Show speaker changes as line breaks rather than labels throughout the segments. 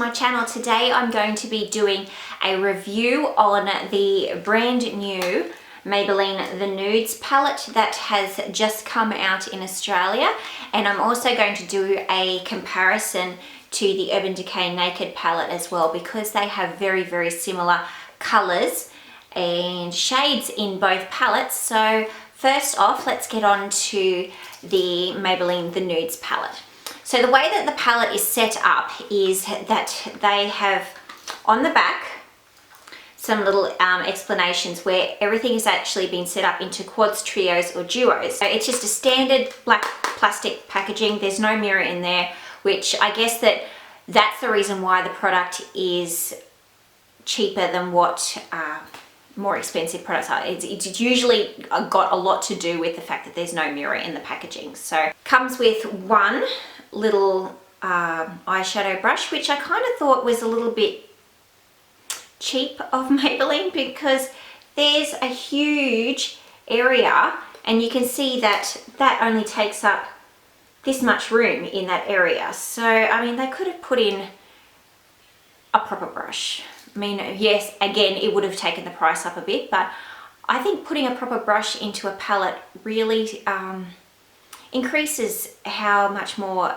to my channel. Today I'm going to be doing a review on the brand new Maybelline The Nudes palette that has just come out in Australia, and I'm also going to do a comparison to the Urban Decay Naked palette as well, because they have very similar colours and shades in both palettes. So first off, let's get on to the Maybelline The Nudes palette. So the way that the palette is set up is that they have on the back some little explanations where everything has actually been set up into quads, trios or duos. So it's just a standard black plastic packaging. There's no mirror in there, which I guess that's the reason why the product is cheaper than what more expensive products are. It's usually got a lot to do with the fact that there's no mirror in the packaging. So comes with one little eyeshadow brush, which I kind of thought was a little bit cheap of Maybelline, because there's a huge area and you can see that only takes up this much room in that area. So I mean, they could have put in a proper brush. I mean, yes, again, it would have taken the price up a bit, but I think putting a proper brush into a palette really increases how much more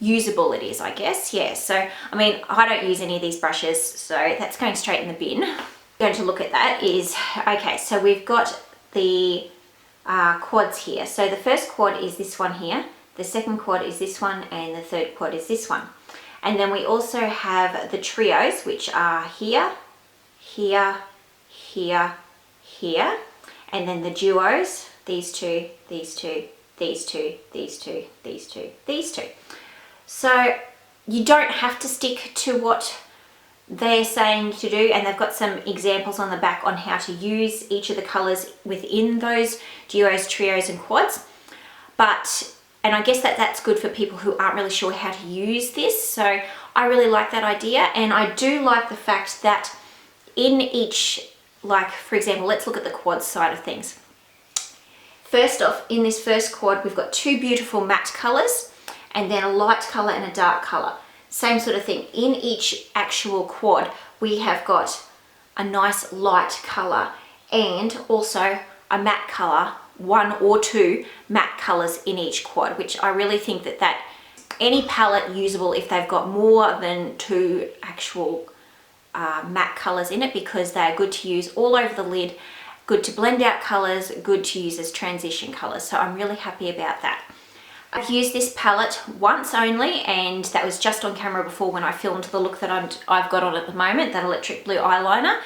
usable it is, I guess. Yeah, so I mean, I don't use any of these brushes, so that's going straight in the bin. Going to look at that is, okay, so we've got the quads here. So the first quad is this one here, the second quad is this one, and the third quad is this one. And then we also have the trios, which are here, here, here, here, and then the duos, these two, these two, these two, these two, these two, these two. So you don't have to stick to what they're saying to do, and they've got some examples on the back on how to use each of the colours within those duos, trios and quads. And I guess that's good for people who aren't really sure how to use this. So I really like that idea, and I do like the fact that in each, like for example, let's look at the quad side of things. First off, in this first quad, we've got two beautiful matte colours, and then a light colour and a dark colour. Same sort of thing. In each actual quad, we have got a nice light colour and also a matte colour, one or two matte colours in each quad, which I really think that any palette usable if they've got more than two actual matte colours in it, because they're good to use all over the lid, good to blend out colours, good to use as transition colours. So I'm really happy about that. I've used this palette once only, and that was just on camera before when I filmed the look that I've got on at the moment, that electric blue eyeliner.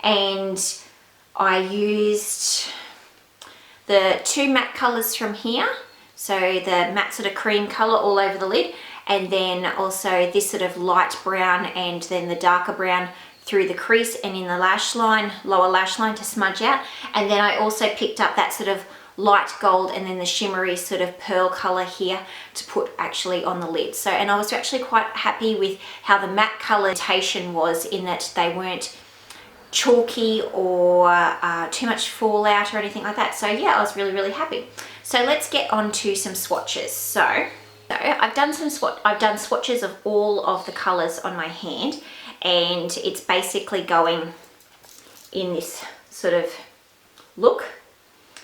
And I used the two matte colours from here, so the matte sort of cream colour all over the lid, and then also this sort of light brown and then the darker brown through the crease and in the lash line, lower lash line, to smudge out. And then I also picked up that sort of light gold and then the shimmery sort of pearl colour here to put actually on the lid. So, and I was actually quite happy with how the matte coloration was, in that they weren't chalky or too much fallout or anything like that. So yeah, I was really happy. So let's get on to some swatches. So I've done swatches of all of the colours on my hand, and it's basically going in this sort of look.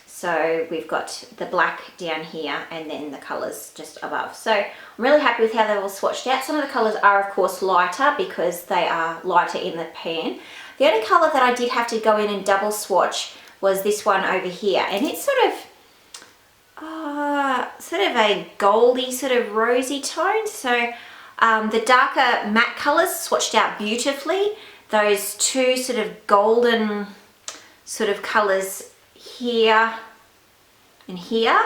So we've got the black down here and then the colours just above. So I'm really happy with how they're all swatched out. Some of the colours are of course lighter because they are lighter in the pan. The only colour that I did have to go in and double swatch was this one over here, and it's sort of a goldy, sort of rosy tone. So the darker matte colours swatched out beautifully. Those two sort of golden sort of colours here and here,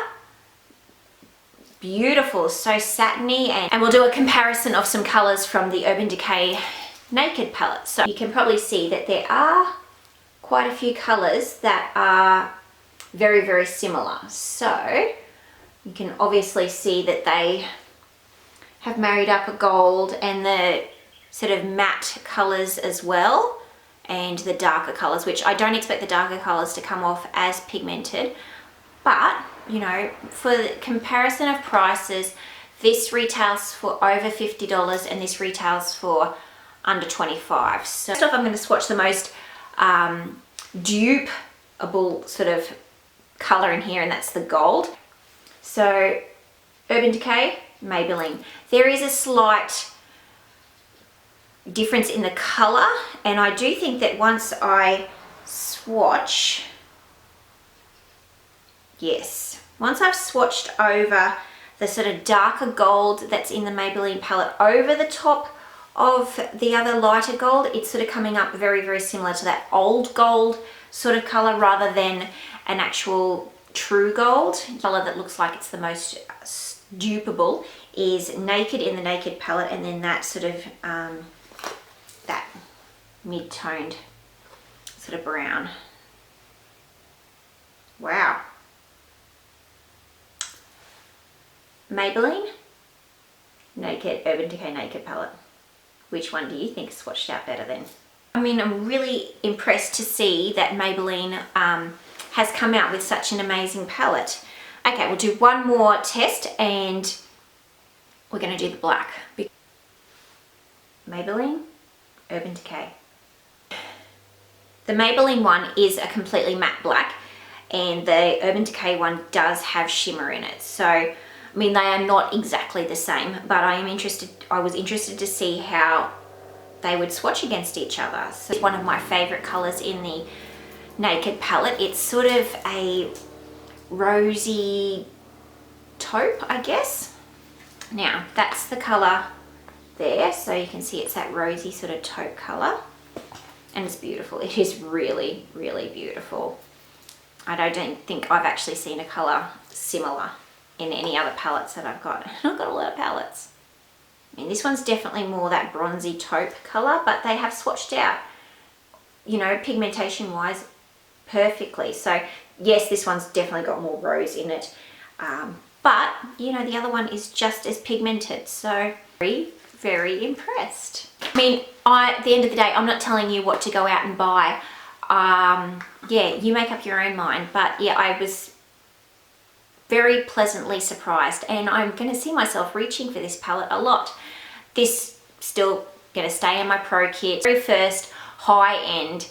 beautiful, so satiny. And we'll do a comparison of some colours from the Urban Decay Naked palette. So you can probably see that there are quite a few colours that are very similar. So you can obviously see that they have married up a gold and the sort of matte colours as well, and the darker colours, which I don't expect the darker colours to come off as pigmented, but you know, for the comparison of prices, This retails for over $50 and this retails for under $25. So first off, I'm going to swatch the most dupeable sort of color in here, and that's the gold. So Urban Decay, Maybelline. There is a slight difference in the color, and I do think that once I swatch, yes, once I've swatched over the sort of darker gold that's in the Maybelline palette over the top of the other lighter gold, it's sort of coming up very, very similar to that old gold sort of color rather than an actual true gold. The color that looks like it's the most dupeable is Naked in the Naked palette, and then that sort of that mid-toned sort of brown. Wow. Maybelline Naked, Urban Decay Naked palette. Which one do you think swatched out better then? I mean, I'm really impressed to see that Maybelline has come out with such an amazing palette. Okay, we'll do one more test and we're going to do the black. Maybelline, Urban Decay. The Maybelline one is a completely matte black and the Urban Decay one does have shimmer in it. So, I mean, they are not exactly the same, but I was interested to see how they would swatch against each other. So it's one of my favorite colors in the Naked palette. It's sort of a rosy taupe, I guess. Now, that's the color there. So you can see it's that rosy sort of taupe color. And it's beautiful. It is really, really beautiful. I don't think I've actually seen a color similar in any other palettes that I've got. I've got a lot of palettes. I mean, this one's definitely more that bronzy taupe color, but they have swatched out, you know, pigmentation wise perfectly. So yes, this one's definitely got more rose in it. But you know, the other one is just as pigmented. So very, very impressed. I mean, at the end of the day, I'm not telling you what to go out and buy. Yeah, you make up your own mind. But yeah, I was very pleasantly surprised, and I'm going to see myself reaching for this palette a lot. This still going to stay in my pro kit. Very first high-end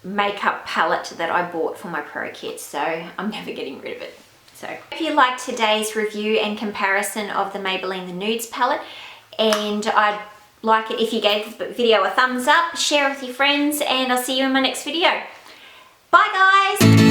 makeup palette that I bought for my pro kit, so I'm never getting rid of it. So if you liked today's review and comparison of the Maybelline The Nudes palette, and I'd like it if you gave the video a thumbs up, share with your friends, and I'll see you in my next video. Bye guys!